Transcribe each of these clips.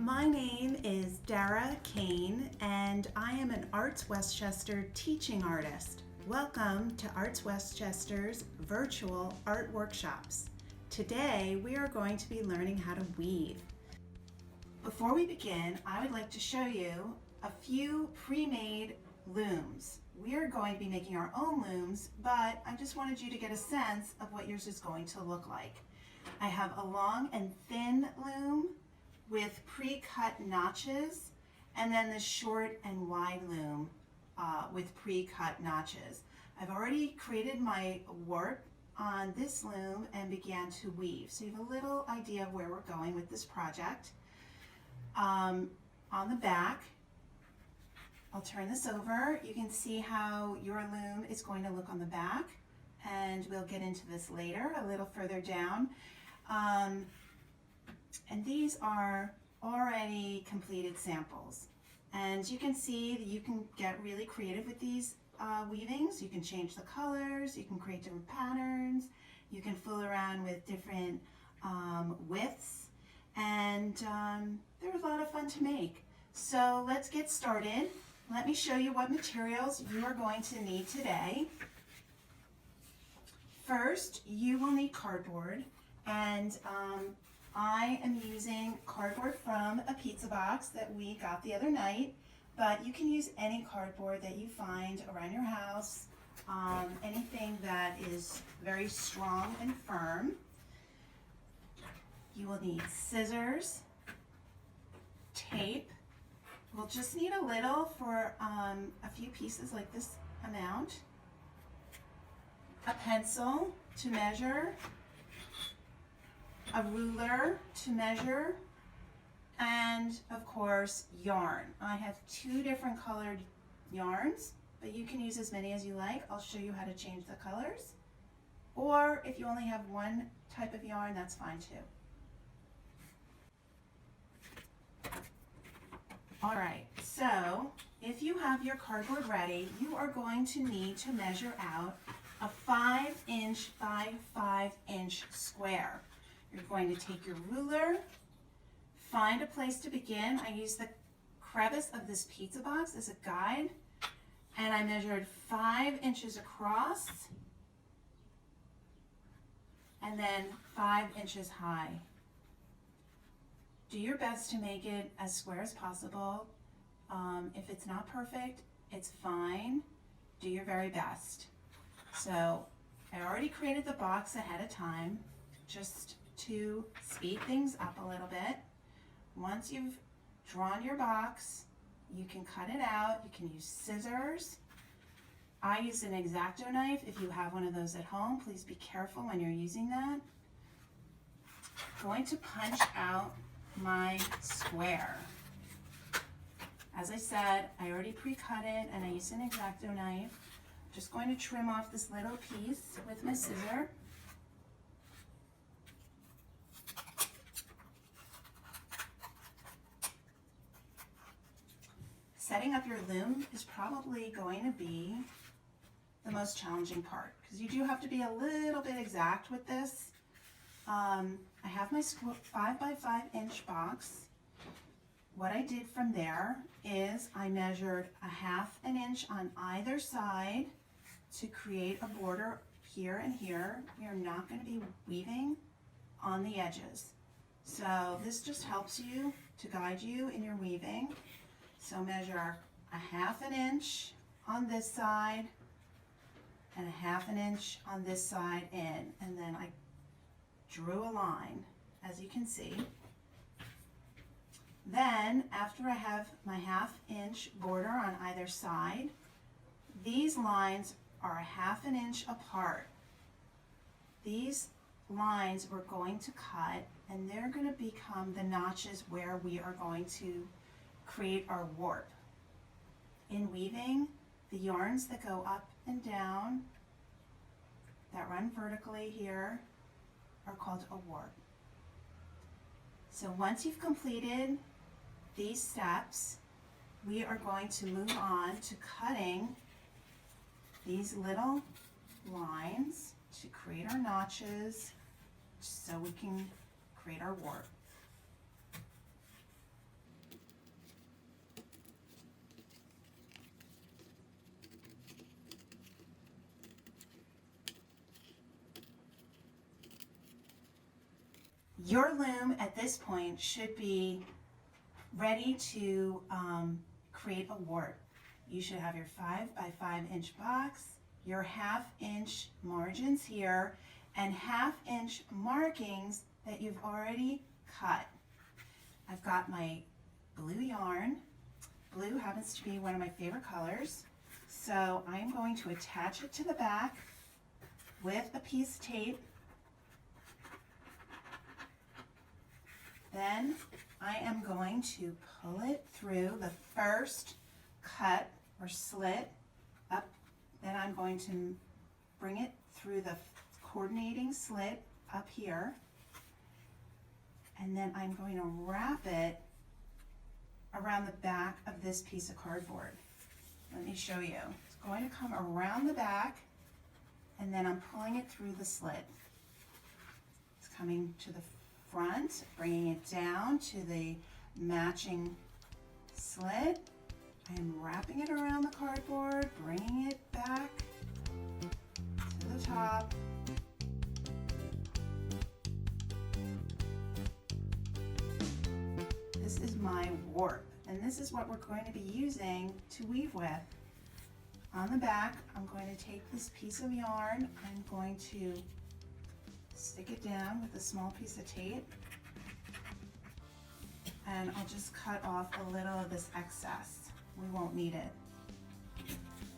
My name is Dara Kane, and I am an ArtsWestchester teaching artist. Welcome to ArtsWestchester's Virtual Art Workshops. Today, we are going to be learning how to weave. Before we begin, I would like to show you a few pre-made looms. We are going to be making our own looms, but I just wanted you to get a sense of what yours is going to look like. I have a long and thin loom with pre-cut notches, and then the short and wide loom with pre-cut notches. I've already created my warp on this loom and began to weave, so you have a little idea of where we're going with this project. On the back, I'll turn this over. You can see how your loom is going to look on the back, and we'll get into this later, a little further down. And these are already completed samples. And you can see that you can get really creative with these weavings. You can change the colors, you can create different patterns, you can fool around with different widths, and they're a lot of fun to make. So let's get started. Let me show you what materials you are going to need today. First, you will need cardboard, and I am using cardboard from a pizza box that we got the other night, but you can use any cardboard that you find around your house, anything that is very strong and firm. You will need scissors, tape. We'll just need a little for a few pieces like this amount, a pencil to measure, a ruler to measure, and of course yarn. I have 2 different colored yarns, but you can use as many as you like. I'll show you how to change the colors, or if you only have one type of yarn, that's fine too. Alright, so if you have your cardboard ready, you are going to need to measure out a 5-inch by 5-inch square. You're going to take your ruler, find a place to begin. I used the crevice of this pizza box as a guide, and I measured 5 inches across and then 5 inches high. Do your best to make it as square as possible. If it's not perfect, it's fine. Do your very best. So I already created the box ahead of time, just to speed things up a little bit. Once you've drawn your box, you can cut it out. You can use scissors. I use an X-Acto knife. If you have one of those at home, please be careful when you're using that. I'm going to punch out my square. As I said, I already pre-cut it and I used an X-Acto knife. I'm just going to trim off this little piece with my scissor. Setting up your loom is probably going to be the most challenging part, because you do have to be a little bit exact with this. I have my 5 by 5 inch box. What I did from there is I measured a 1/2 inch on either side to create a border here and here. You're not going to be weaving on the edges. So this just helps you to guide you in your weaving. So measure a 1/2 inch on this side and a 1/2 inch on this side in, and then I drew a line, as you can see. Then after I have my 1/2 inch border on either side, these lines are a 1/2 inch apart. These lines we're going to cut, and they're going to become the notches where we are going to create our warp. In weaving, the yarns that go up and down, that run vertically here, are called a warp. So once you've completed these steps, we are going to move on to cutting these little lines to create our notches so we can create our warp. Your loom at this point should be ready to create a wart. You should have your 5 by 5 inch box, your 1/2 inch margins here, and 1/2 inch markings that you've already cut. I've got my blue yarn. Blue happens to be one of my favorite colors. So I'm going to attach it to the back with a piece of tape. Then I am going to pull it through the first cut or slit up. Then I'm going to bring it through the coordinating slit up here. And then I'm going to wrap it around the back of this piece of cardboard. Let me show you. It's going to come around the back, and then I'm pulling it through the slit. It's coming to the front, bringing it down to the matching slit. I am wrapping it around the cardboard, bringing it back to the top. This is my warp, and this is what we're going to be using to weave with. On the back, I'm going to take this piece of yarn, I'm going to stick it down with a small piece of tape, and I'll just cut off a little of this excess. We won't need it.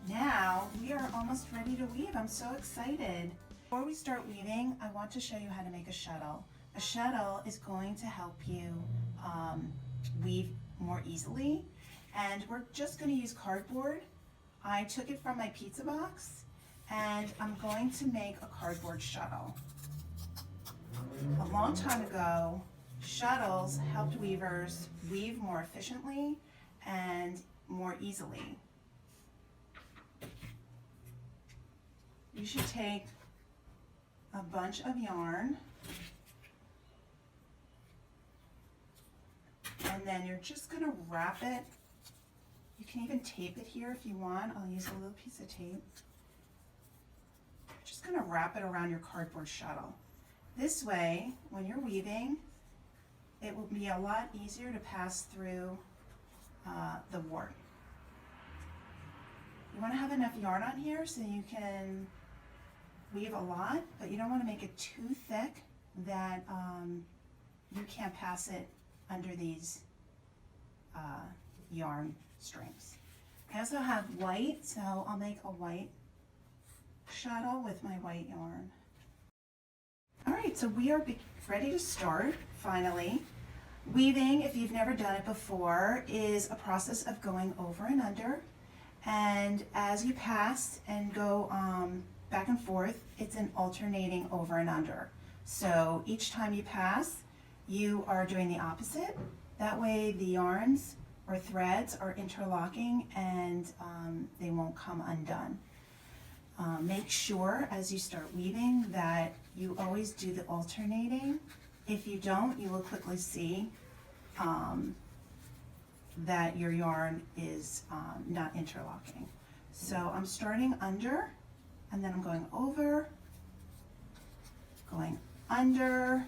Now we are almost ready to weave. I'm so excited. Before we start weaving, I want to show you how to make a shuttle. A shuttle is going to help you weave more easily, and we're just going to use cardboard. I took it from my pizza box, and I'm going to make a cardboard shuttle. A long time ago, shuttles helped weavers weave more efficiently and more easily. You should take a bunch of yarn, and then you're just going to wrap it. You can even tape it here if you want. I'll use a little piece of tape. Just going to wrap it around your cardboard shuttle. This way, when you're weaving, it will be a lot easier to pass through the warp. You want to have enough yarn on here so you can weave a lot, but you don't want to make it too thick that you can't pass it under these yarn strings. I also have white, so I'll make a white shuttle with my white yarn. All right, so we are ready to start, finally. Weaving, if you've never done it before, is a process of going over and under. And as you pass and go back and forth, it's an alternating over and under. So each time you pass, you are doing the opposite. That way the yarns or threads are interlocking and they won't come undone. Make sure as you start weaving that you always do the alternating. If you don't, you will quickly see that your yarn is not interlocking. So I'm starting under, and then I'm going over, going under,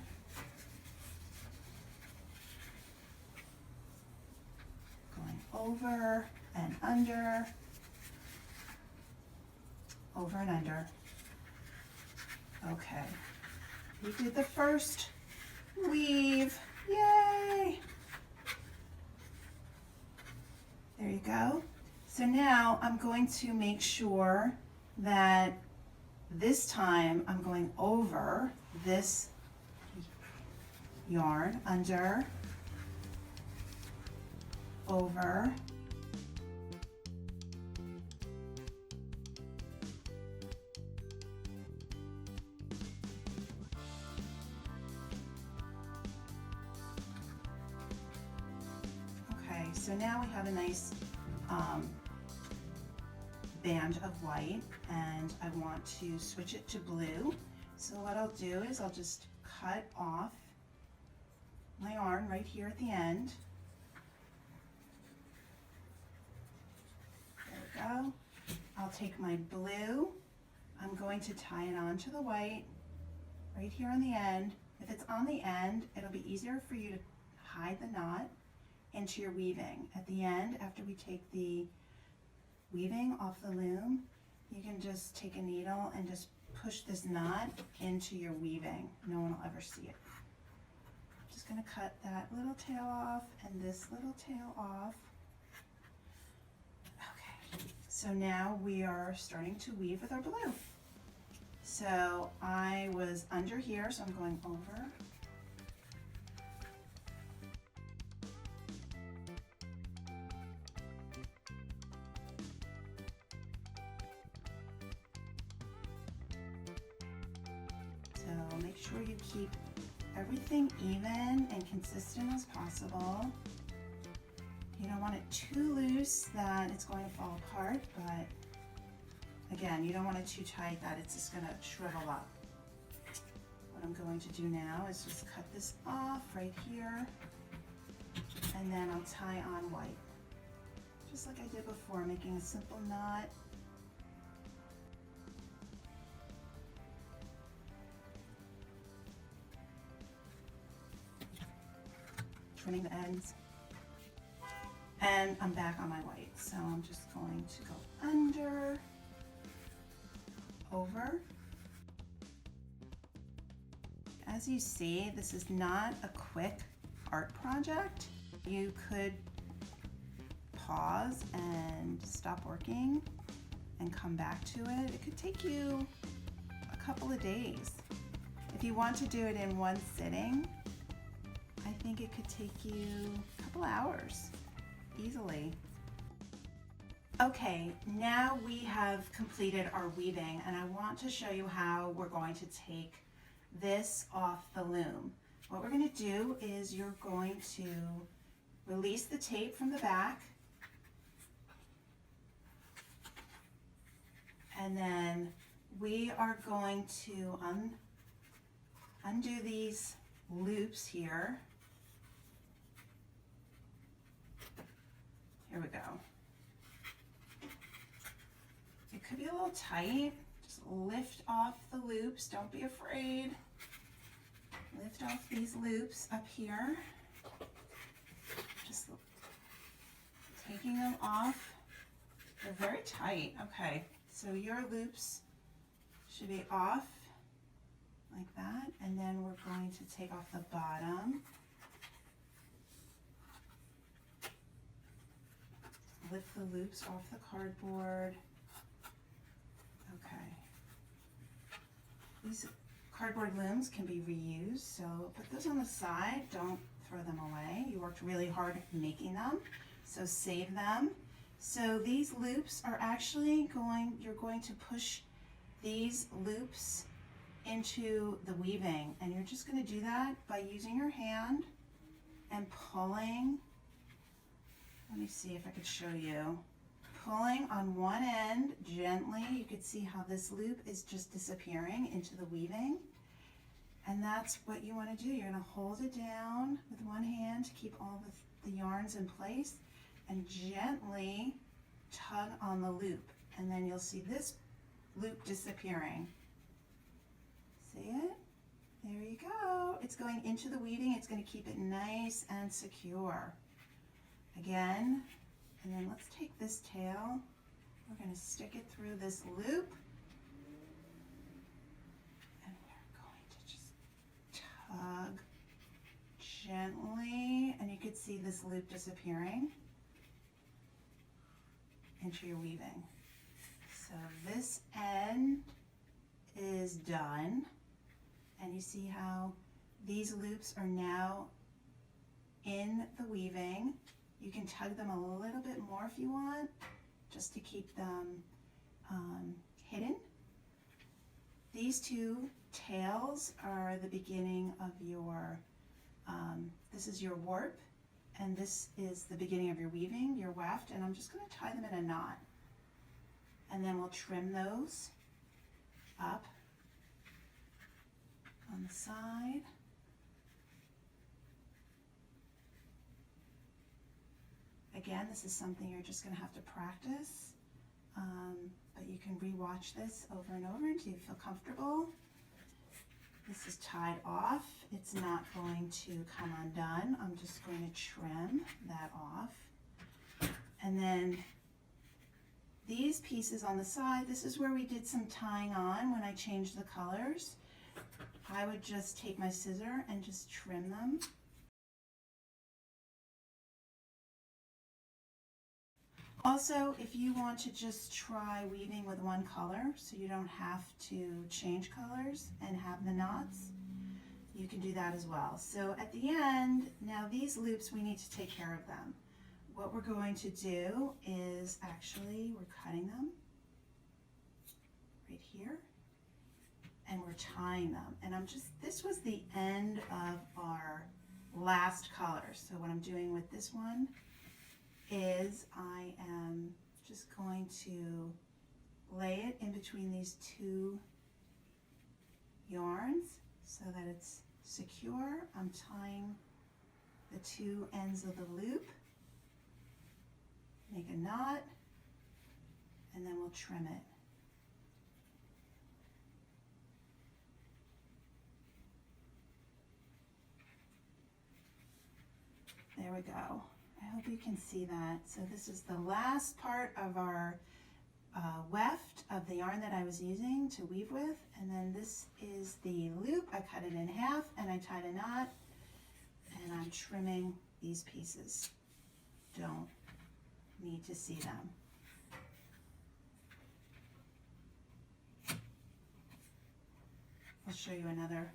going over and under, over and under. Okay, we did the first weave, yay! There you go. So now I'm going to make sure that this time I'm going over this yarn, under, over, okay, so now we have a nice band of white, and I want to switch it to blue. So what I'll do is I'll just cut off my yarn right here at the end. There we go. I'll take my blue, I'm going to tie it onto the white right here on the end, If it's on the end, it'll be easier for you to hide the knot into your weaving. At the end, after we take the weaving off the loom, you can just take a needle and just push this knot into your weaving. No one will ever see it. I'm just going to cut that little tail off and this little tail off. Okay, so now we are starting to weave with our blue. So I was under here, so I'm going over. So make sure you keep everything even and consistent as possible. You don't want it too loose that it's going to fall apart, but again, you don't want it too tight that it's just going to shrivel up. What I'm going to do now is just cut this off right here, and then I'll tie on white. Just like I did before, making a simple knot. Trimming the ends. And I'm back on my white, so I'm just going to go under, over. As you see, this is not a quick art project. You could pause and stop working and come back to it. It could take you a couple of days. If you want to do it in one sitting, I think it could take you a couple hours easily. Okay, now we have completed our weaving, and I want to show you how we're going to take this off the loom. What we're going to do is you're going to release the tape from the back, and then we are going to undo these loops here. Here we go. It could be a little tight. Just lift off the loops. Don't be afraid. Lift off these loops up here. Just taking them off. They're very tight. Okay, so your loops should be off like that. And then we're going to take off the bottom. Lift the loops off the cardboard. Okay. These cardboard looms can be reused, so put those on the side. Don't throw them away. You worked really hard making them, so save them. So these loops are actually you're going to push these loops into the weaving, and you're just going to do that by using your hand and pulling. Let me see if I could show you. Pulling on one end gently, you could see how this loop is just disappearing into the weaving. And that's what you want to do. You're going to hold it down with one hand to keep all the yarns in place and gently tug on the loop. And then you'll see this loop disappearing. See it? There you go. It's going into the weaving. It's going to keep it nice and secure. Again, and then let's take this tail. We're going to stick it through this loop. And we're going to just tug gently. And you can see this loop disappearing into your weaving. So this end is done. And you see how these loops are now in the weaving. You can tug them a little bit more if you want, just to keep them hidden. These two tails are the beginning of your, this is your warp, and this is the beginning of your weaving, your weft, and I'm just going to tie them in a knot. And then we'll trim those up on the side. Again, this is something you're just going to have to practice, but you can re-watch this over and over until you feel comfortable. This is tied off. It's not going to come undone. I'm just going to trim that off. And then these pieces on the side, this is where we did some tying on when I changed the colors. I would just take my scissor and just trim them. Also, if you want to just try weaving with one color so you don't have to change colors and have the knots, you can do that as well. So at the end, now these loops, we need to take care of them. What we're going to do is actually, we're cutting them right here and we're tying them. And this was the end of our last color. So what I'm doing with this one is I am just going to lay it in between these two yarns so that it's secure. I'm tying the two ends of the loop, make a knot, and then we'll trim it. There we go. I hope you can see that. So this is the last part of our weft of the yarn that I was using to weave with, and then this is the loop. I cut it in half and I tied a knot, and I'm trimming these pieces. Don't need to see them. I'll show you another.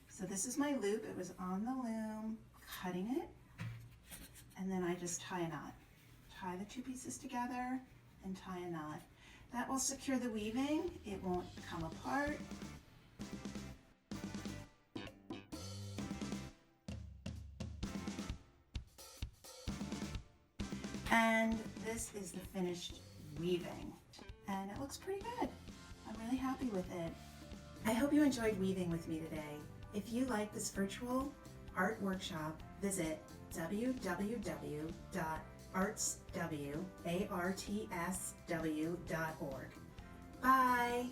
So this is my loop. It was on the loom, cutting it. And then I just tie a knot. Tie the two pieces together and tie a knot. That will secure the weaving. It won't come apart. And this is the finished weaving. And it looks pretty good. I'm really happy with it. I hope you enjoyed weaving with me today. If you like this virtual art workshop, visit www.artswestchester.org. Bye!